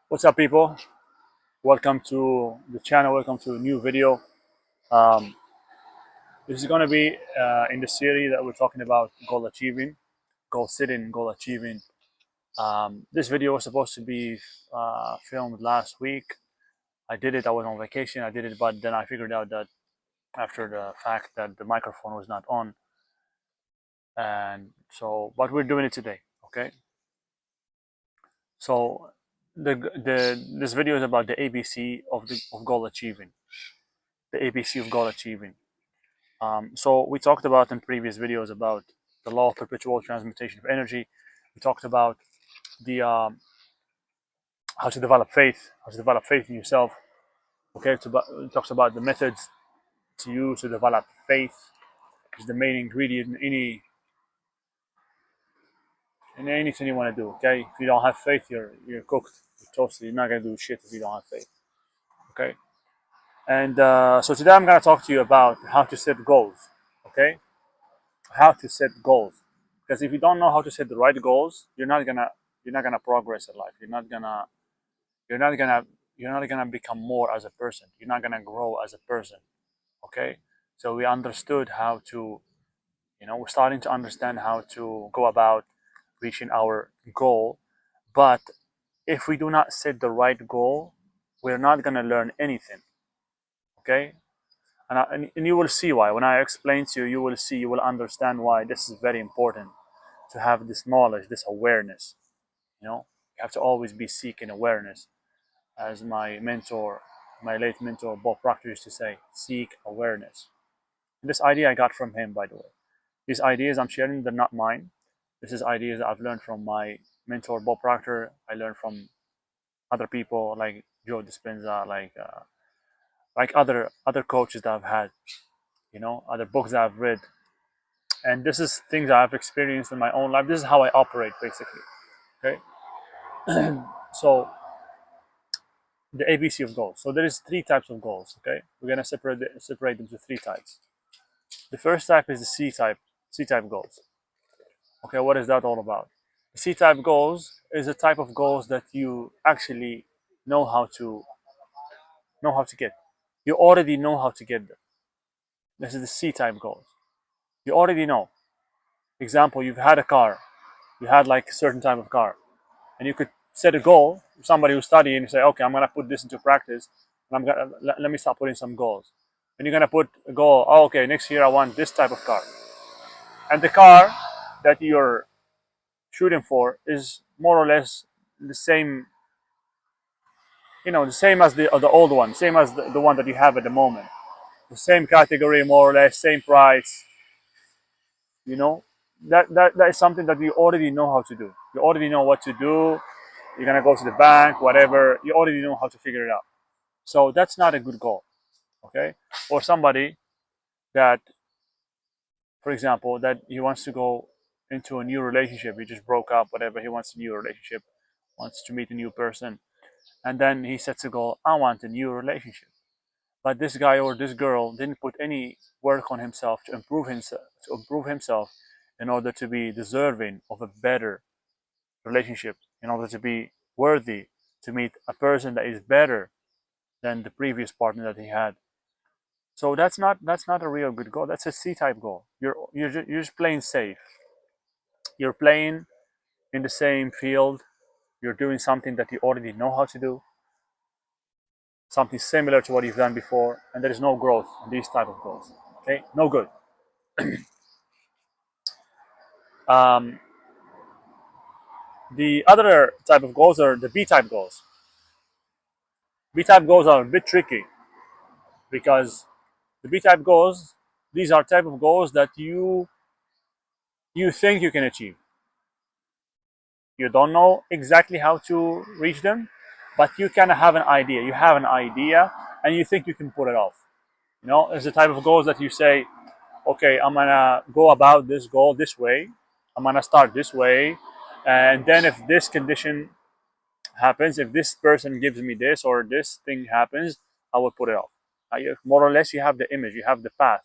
What's up, people? Welcome to the channel. Welcome to a new video. Um, this is going to be in the series that we're talking about goal achieving, goal setting, goal achieving. This video was supposed to be filmed last week. I did it. I was on vacation. I did it, but then I figured out that after the fact that the microphone was not on, and so but we're doing it today. Okay. So this video is about the ABC of goal achieving. The ABC of goal achieving. So we talked about in previous videos about the law of perpetual transmutation of energy. We talked about the how to develop faith, in yourself. Okay, it talks about the methods to use to develop faith, is the main ingredient in anything you want to do. Okay, if you don't have faith, you're cooked. You're toasted. You're not gonna do shit if you don't have faith. Okay, and so today I'm gonna talk to you about how to set goals. Okay, how to set goals, because if you don't know how to set the right goals, you're not gonna progress in life. You're not gonna become more as a person. You're not gonna grow as a person. Okay, so we understood how to, we're starting to understand how to go about reaching our goal. But if we do not set the right goal, we're not gonna learn anything. Okay, and you will see why. When I explain to you, you will understand why this is very important, to have this knowledge, this awareness. You have to always be seeking awareness. As my mentor, my late mentor Bob Proctor used to say, seek awareness. And this idea I got from him, by the way. These ideas I'm sharing, they're not mine. This is ideas that I've learned from my mentor Bob Proctor. I learned from other people like Joe Dispenza, like other coaches that I've had, other books that I've read. And this is things that I've experienced in my own life. This is how I operate, basically. Okay. So the ABC of goals. So there is three types of goals. Okay, we're gonna separate them to three types. The first type is the C type goals. Okay, what is that all about? The C-type goals is a type of goals that you actually know how to get. You already know how to get them. This is the C-type goals. You already know. Example: you've had a car. You had like a certain type of car, and you could set a goal. Somebody who's studying, you say, okay, I'm gonna put this into practice, and let me start putting some goals. And you're gonna put a goal. Oh, okay, next year I want this type of car, and the car that you're shooting for is more or less the same, the same as the old one, same as the one that you have at the moment, the same category, more or less, same price. You know, that is something that you already know how to do. You already know what to do. You're gonna go to the bank, whatever. You already know how to figure it out. So that's not a good goal, okay? Or somebody that, for example, that he wants to go into a new relationship. He just broke up, whatever. He wants a new relationship, wants to meet a new person, and then he sets a goal: I want a new relationship. But this guy or this girl didn't put any work on himself to improve himself in order to be deserving of a better relationship, in order to be worthy to meet a person that is better than the previous partner that he had. So that's not a real good goal. That's a C-type goal. You're just playing safe. You're playing in the same field. You're doing something that you already know how to do, something similar to what you've done before, and there is no growth in these type of goals. Okay, no good. Um, the other type of goals are the B-type goals. B-type goals are a bit tricky because the B-type goals, these are type of goals that you think you can achieve. You don't know exactly how to reach them, but you kind of have an idea. You have an idea, and you think you can pull it off. It's the type of goals that you say, okay, I'm gonna go about this goal this way. I'm gonna start this way, and then if this condition happens, if this person gives me this or this thing happens, I will put it off. More or less, you have the image, you have the path.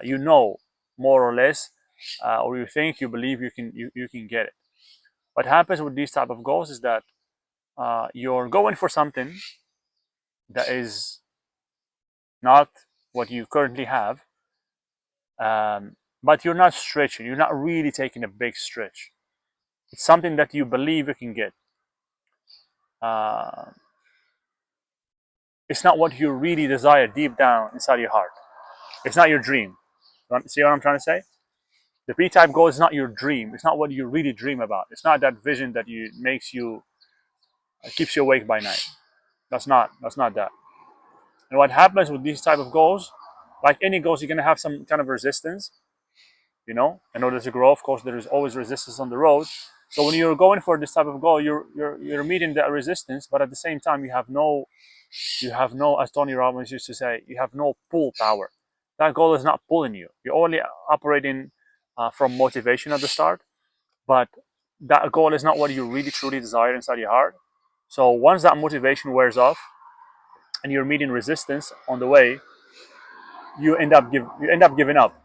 You know more or less, or you think, you believe you can get it. What happens with these type of goals is that you're going for something that is not what you currently have, but you're not stretching. You're not really taking a big stretch. It's something that you believe you can get. Uh, it's not what you really desire deep down inside your heart. It's not your dream. See what I'm trying to say? The B-type goal is not your dream. It's not what you really dream about. It's not that vision that you makes you keeps you awake by night. That's not that. And what happens with these type of goals, like any goals, you're gonna have some kind of resistance. In order to grow, of course, there is always resistance on the road. So when you're going for this type of goal, you're meeting that resistance, but at the same time, you have no, as Tony Robbins used to say, you have no pull power. That goal is not pulling you. You're only operating from motivation at the start, but that goal is not what you really truly desire inside your heart. So once that motivation wears off, and you're meeting resistance on the way, you end up giving up.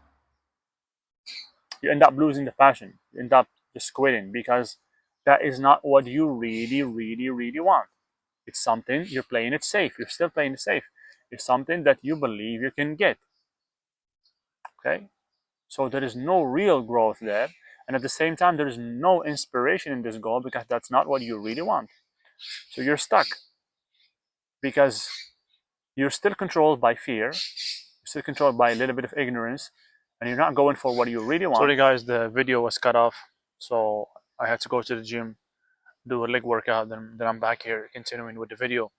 You end up losing the passion. You end up just quitting because that is not what you really, really, really want. It's something you're playing it safe. You're still playing it safe. It's something that you believe you can get. Okay? So there is no real growth there. And at the same time, there is no inspiration in this goal because that's not what you really want. So you're stuck because you're still controlled by fear. You're still controlled by a little bit of ignorance. And you're not going for what you really want. Sorry guys, the video was cut off. So I had to go to the gym, do a leg workout, then I'm back here continuing with the video.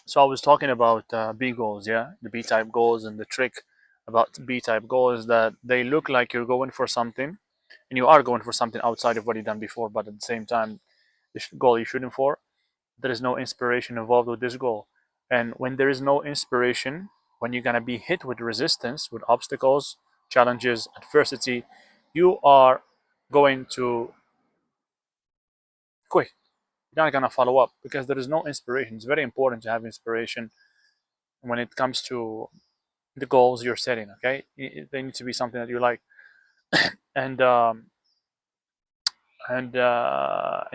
So I was talking about B goals, yeah, the B-type goals, and the trick about B-type goals is that they look like you're going for something, and you are going for something outside of what you've done before, but at the same time, the goal you're shooting for, there is no inspiration involved with this goal. And when there is no inspiration, when you're gonna be hit with resistance, with obstacles, challenges, adversity, you are going to quit. You're not gonna follow up because there is no inspiration. It's very important to have inspiration when it comes to the goals you're setting. Okay, they need to be something that you like, and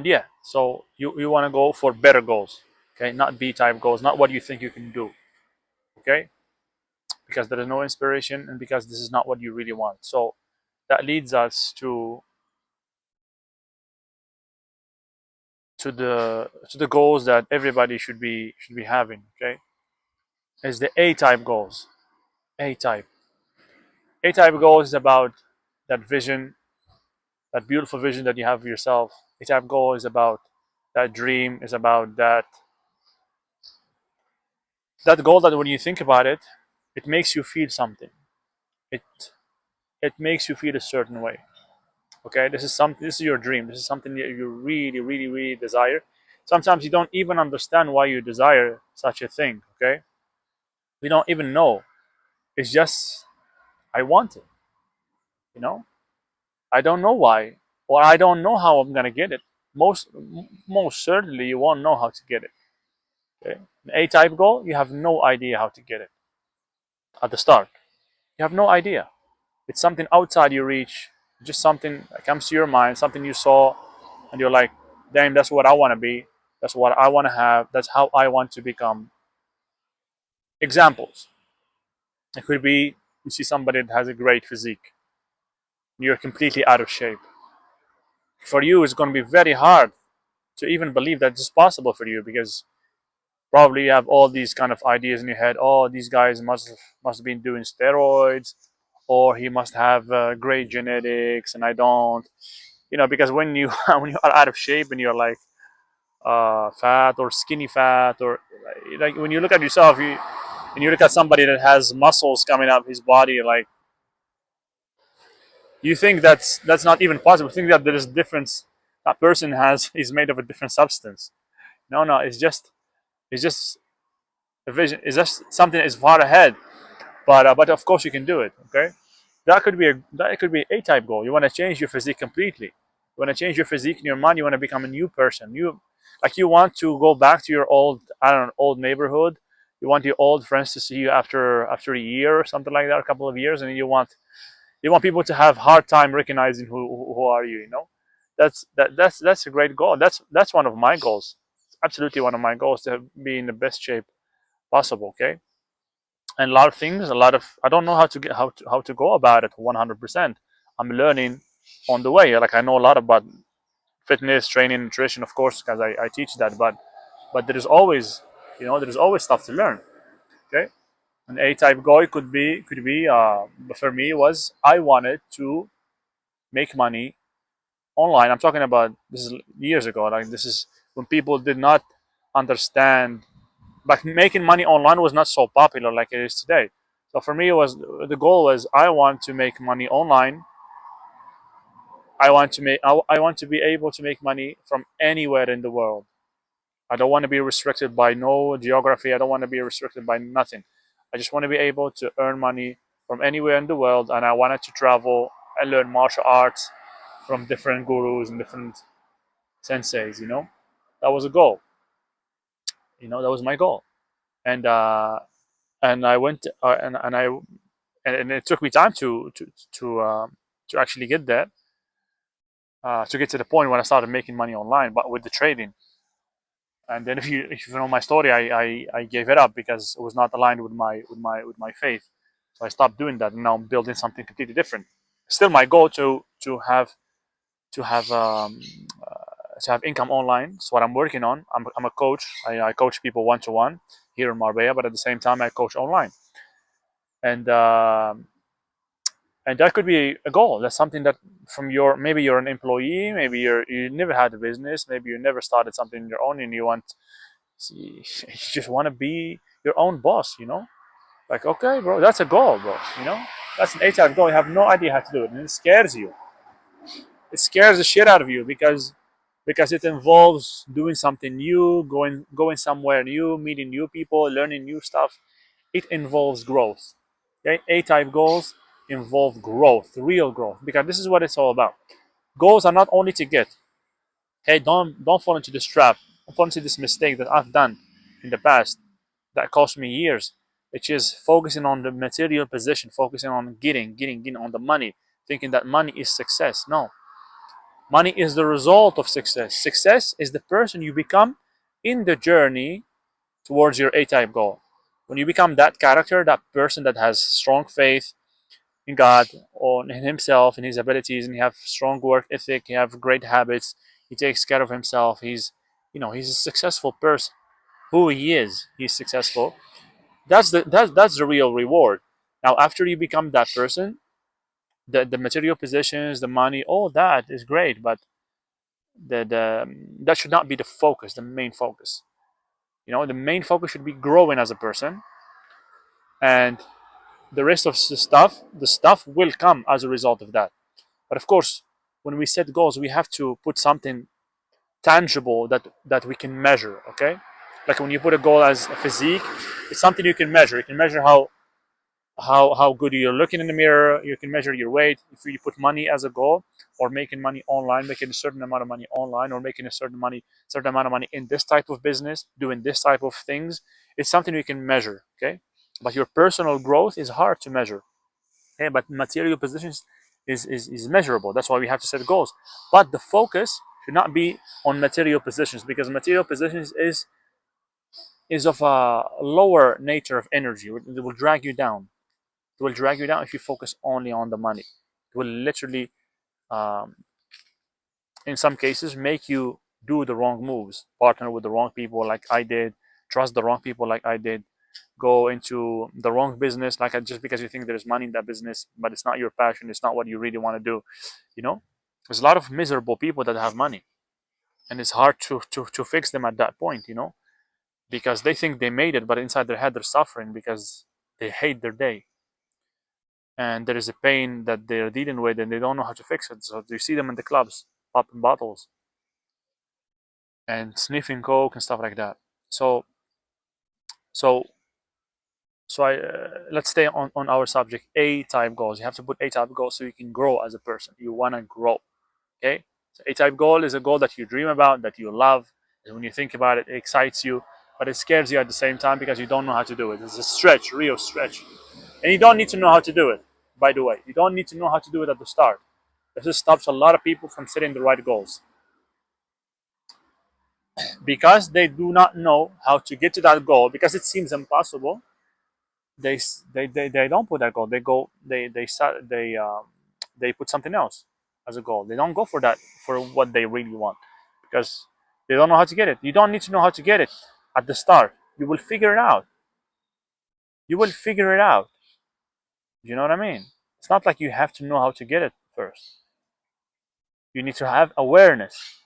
yeah. So you want to go for better goals. Okay, not B-type goals, not what you think you can do. Okay, because there is no inspiration and because this is not what you really want. So that leads us to the goals that everybody should be having. Okay, is the A-type goals. A-type. A-type goals is about that vision, that beautiful vision that you have of yourself. A-type goal is about that dream, is about that goal that when you think about it, it makes you feel something. It it makes you feel a certain way. Okay, this is your dream. This is something that you really, really, really desire. Sometimes you don't even understand why you desire such a thing. Okay, we don't even know. It's just I want it. You know, I don't know why, or I don't know how I'm gonna get it. Most certainly, you won't know how to get it. Okay, an A-type goal, you have no idea how to get it at the start. You have no idea. It's something outside your reach. Just something that comes to your mind, something you saw, and you're like, damn, that's what I want to be. That's what I want to have. That's how I want to become. Examples. It could be you see somebody that has a great physique. You're completely out of shape. For you, it's going to be very hard to even believe that it's possible for you because probably you have all these kind of ideas in your head. Oh, these guys must have been doing steroids, or he must have great genetics, and I don't. Because when you when you are out of shape and you're like fat or skinny fat, or like when you look at yourself, and you look at somebody that has muscles coming up his body, like you think that's not even possible. You think that there is difference. That person is made of a different substance. No, it's just a vision. It's just something that is far ahead. But of course you can do it. Okay, that could be A-type goal. You want to change your physique completely. You want to change your physique in your mind. You want to become a new person. You want to go back to your old neighborhood. You want your old friends to see you after a year or something like that, a couple of years, and you want people to have hard time recognizing who are you. That's a great goal. That's one of my goals. absolutely one of my goals to be in the best shape possible. Okay, and a lot of things, a lot of I don't know how to go about it 100%. I'm learning on the way. Like I know a lot about fitness, training, nutrition, of course, because I teach that. But there is always, there is always stuff to learn. Okay, an A-type goal could be for me was I wanted to make money online. I'm talking about this is years ago. Like this is when people did not understand, but making money online was not so popular like it is today. So for me, it was the goal was I want to make money online. I want to be able to make money from anywhere in the world. I don't want to be restricted by no geography. I don't want to be restricted by nothing. I just want to be able to earn money from anywhere in the world, and I wanted to travel and learn martial arts from different gurus and different senseis. That was a goal. That was my goal, and I went and it took me time to actually get that, to get to the point when I started making money online, but with the trading. And then if you know my story, I gave it up because it was not aligned with my faith. So I stopped doing that, and now I'm building something completely different. Still, my goal to have to have income online. It's what I'm working on. I'm a coach. I coach people one to one here in Marbella, but at the same time I coach online, and and that could be a goal. That's something that from your maybe you're an employee, maybe you never had a business, maybe you never started something on your own, and you just want to be your own boss. Like, okay, bro, that's a goal, bro. That's an A-type goal. You have no idea how to do it, and it scares you. It scares the shit out of you because it involves doing something new, going somewhere new, meeting new people, learning new stuff. It involves growth. Okay, A-type goals involve growth, real growth, because this is what it's all about. Goals are not only to get. Hey, don't fall into this trap. Don't fall into this mistake that I've done in the past that cost me years, which is focusing on the material position, focusing on getting on the money, thinking that money is success. No, money is the result of success. Success is the person you become in the journey towards your A-type goal. When you become that character, that person that has strong faith in God or in himself and his abilities, and he have strong work ethic, he have great habits, he takes care of himself, he's a successful person. Who he is, he's successful. That's the real reward. Now, after you become that person, the material possessions, the money, all that is great, but that should not be the focus, the main focus. The main focus should be growing as a person, and the rest of the stuff will come as a result of that. But of course, when we set goals, we have to put something tangible that we can measure. Okay, like when you put a goal as a physique, it's something you can measure. You can measure how good you're looking in the mirror. You can measure your weight. If you put money as a goal, or making money online, making a certain amount of money online, or making a certain amount of money in this type of business, doing this type of things, it's something you can measure. Okay, but your personal growth is hard to measure. Okay, but material positions is measurable. That's why we have to set goals. But the focus should not be on material positions, because material positions is of a lower nature of energy. It will drag you down. It will drag you down if you focus only on the money. It will literally, um, in some cases, make you do the wrong moves, partner with the wrong people like I did, trust the wrong people like I did, go into the wrong business just because you think there's money in that business, but it's not your passion, it's not what you really want to do. You know, there's a lot of miserable people that have money, and it's hard to fix them at that point. Because they think they made it, but inside their head they're suffering because they hate their day, and there is a pain that they're dealing with and they don't know how to fix it. So you see them in the clubs popping bottles and sniffing coke and stuff like that. So so so I let's stay on our subject. A-type goals, you have to put A-type goals so you can grow as a person. You want to grow. Okay, so A-type goal is a goal that you dream about, that you love, and when you think about it, it excites you, but it scares you at the same time because you don't know how to do it. It's a stretch, real stretch. And you don't need to know how to do it, by the way. You don't need to know how to do it at the start. This just stops a lot of people from setting the right goals. because they do not know how to get to that goal, because it seems impossible. They don't put that goal. They put something else as a goal. They don't go for that, for what they really want, because they don't know how to get it. You don't need to know how to get it at the start. You will figure it out. You will figure it out. You know what I mean? It's not like you have to know how to get it first. You need to have awareness.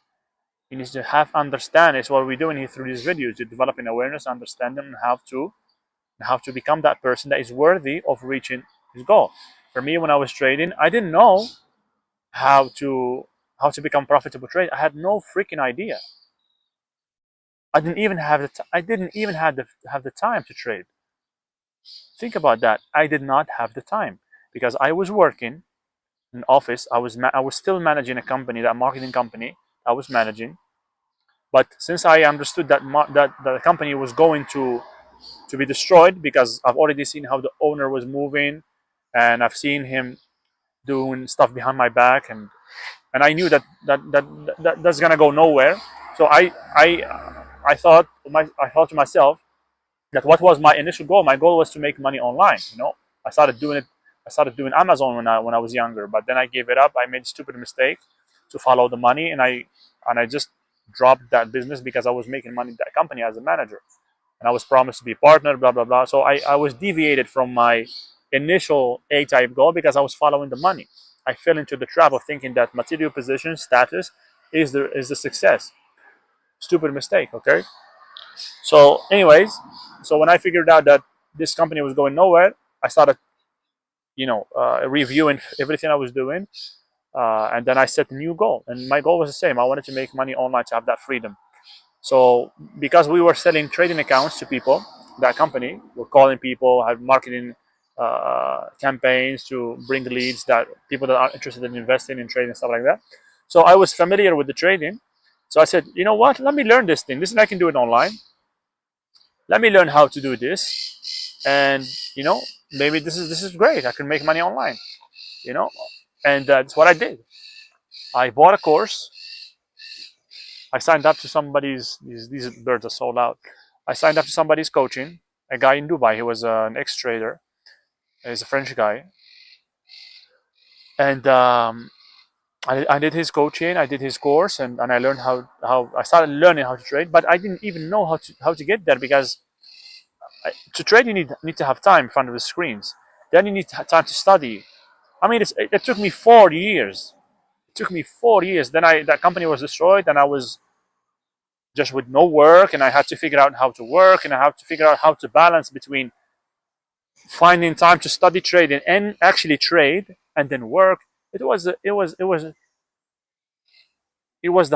You need to have understanding. It's what we're doing here through these videos. You're developing awareness, understanding, and how to become that person that is worthy of reaching his goal. For me, when I was trading, I didn't know how to become profitable trade. I had no freaking idea. I didn't even have I didn't even have the time to trade. Think about that. I did not have the time because I was working in an office. I was still managing a company, that marketing company I was managing. But since I understood that that the company was going to be destroyed, because I've already seen how the owner was moving, and I've seen him doing stuff behind my back, and I knew that's gonna go nowhere. So I thought to myself that what was my initial goal? My goal was to make money online. You know, I started doing it. I started doing Amazon when I was younger, but then I gave it up. I made a stupid mistake to follow the money, and I just dropped that business because I was making money in that company as a manager, and I was promised to be a partner. Blah blah blah. So I was deviated from my initial A-type goal because I was following the money. I fell into the trap of thinking that material position status is the success. Stupid mistake. Okay. So, anyways, so when I figured out that this company was going nowhere, I started, reviewing everything I was doing, and then I set a new goal. And my goal was the same. I wanted to make money online, to have that freedom. So, because we were selling trading accounts to people, that company, we're calling people, have marketing campaigns to bring leads, that people that are interested in investing in trading and stuff like that. So I was familiar with the trading. So I said, you know what? Let me learn this thing. This, I can do it online. Let me learn how to do this, and maybe this is great. I can make money online. You know, and that's what I did. I bought a course. I signed up to somebody's. These birds are so loud. I signed up to somebody's coaching. A guy in Dubai. He was an ex-trader. He's a French guy, and I did his coaching. I did his course, and I learned how I started learning how to trade. But I didn't even know how to get there, because to trade you need to have time in front of the screens. Then you need time to study. I mean, it took me 4 years. It took me 4 years. Then that company was destroyed, and I was just with no work, and I had to figure out how to work, and I had to figure out how to balance between finding time to study trading and actually trade and then work. It was the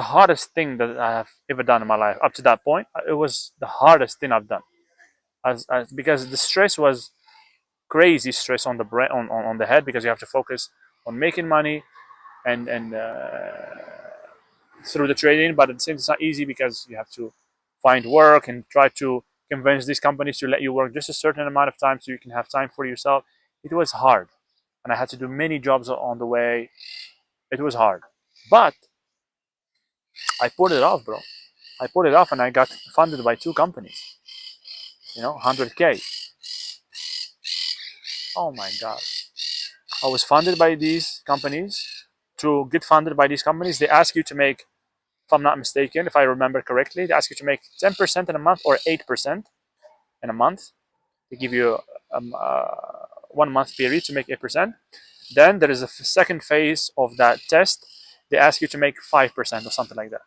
hardest thing that I have ever done in my life up to that point. It was the hardest thing I've done, because the stress was crazy stress on the brain, on the head, because you have to focus on making money and through the trading. But at the same time, it's not easy, because you have to find work and try to convince these companies to let you work just a certain amount of time so you can have time for yourself. It was hard, and I had to do many jobs on the way. It was hard, but I put it off, bro. I put it off, and I got funded by two companies. 100K. Oh my god. I was funded by these companies. To get funded by these companies, they ask you to make, if I'm not mistaken, if I remember correctly, they ask you to make 10% in a month, or 8% in a month. They give you um, uh, 1 month period to make 8%. Then there is a second phase of that test. They ask you to make 5% or something like that.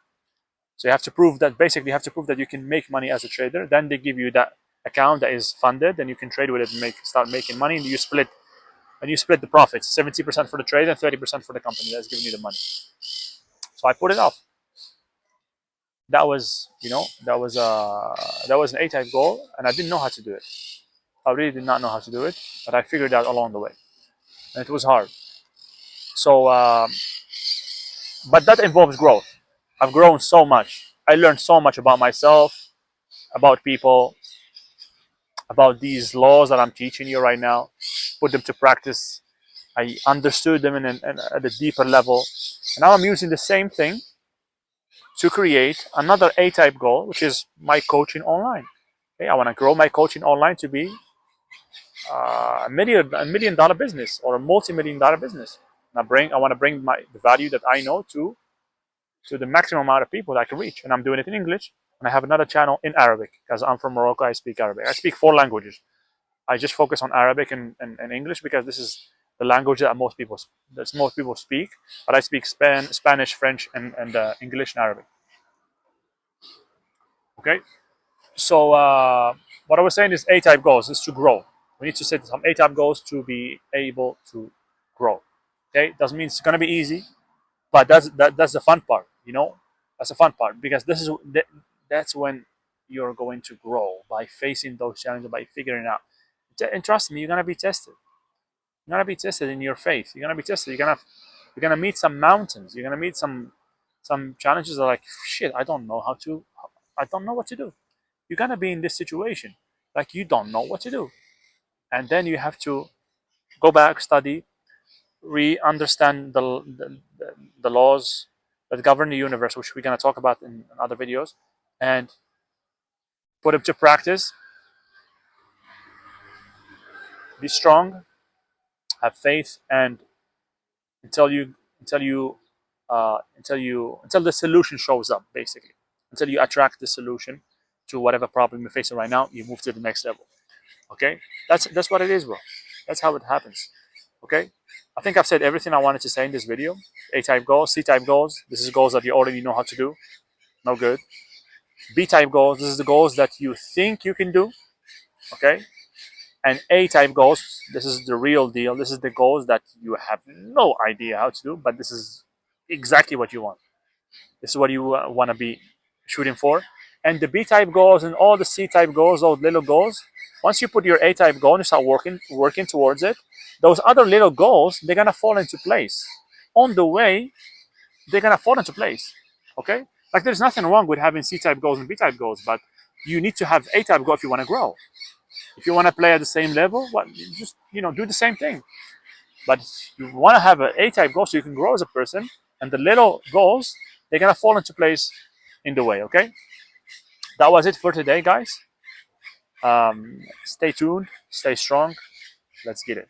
So you have to prove that, basically you have to prove that you can make money as a trader. Then they give you that account that is funded, and you can trade with it and start making money. And you split the profits, 70% for the trade and 30% for the company that's giving you the money. So I put it off. That was, an A-type goal, and I didn't know how to do it. I really did not know how to do it, but I figured out along the way, and it was hard. So, but that involves growth. I've grown so much. I learned so much about myself, about people, about these laws that I'm teaching you right now. Put them to practice. I understood them at a deeper level, and now I'm using the same thing to create another A-type goal, which is my coaching online. Okay, I want to grow my coaching online to be a million dollar business or a multi-million dollar business. And I want to bring the value that I know to the maximum amount of people that I can reach. And I'm doing it in English. And I have another channel in Arabic because I'm from Morocco. I speak Arabic. I speak 4 languages. I just focus on Arabic and English because this is the language that most people speak. But I speak Spanish, French, and English and Arabic. Okay. So what I was saying is A-type goals is to grow. We need to set some A-type goals to be able to grow. Okay, doesn't mean it's gonna be easy, but that's the fun part. That's the fun part because that's when you're going to grow by facing those challenges, by figuring out. And trust me, you're gonna be tested. You're gonna be tested in your faith. You're gonna be tested. You're gonna meet some mountains. You're gonna meet some challenges that are like shit. I don't know what to do. You're gonna be in this situation, like you don't know what to do, and then you have to go back, study, re-understand the laws that govern the universe, which we're gonna talk about in other videos, and put them to practice. Be strong, have faith, and until you until you until the solution shows up, basically, until you attract the solution to whatever problem you're facing right now, you move to the next level. Okay, that's what it is, bro. That's how it happens. Okay, I think I've said everything I wanted to say in this video. A-type goals, C-type goals. This is goals that you already know how to do. No good. B-type goals. This is the goals that you think you can do. Okay, and A-type goals. This is the real deal. This is the goals that you have no idea how to do, but this is exactly what you want. This is what you want to be shooting for. And the B-type goals and all the C-type goals, those little goals, once you put your A-type goal and you start working towards it, those other little goals, they're gonna fall into place. On the way, they're gonna fall into place. Okay? Like there's nothing wrong with having C-type goals and B-type goals, but you need to have A-type goal if you want to grow. If you want to play at the same level, well, just do the same thing. But you want to have an A-type goal so you can grow as a person, and the little goals, they're gonna fall into place in the way. Okay? That was it for today, guys. Stay tuned, stay strong. Let's get it.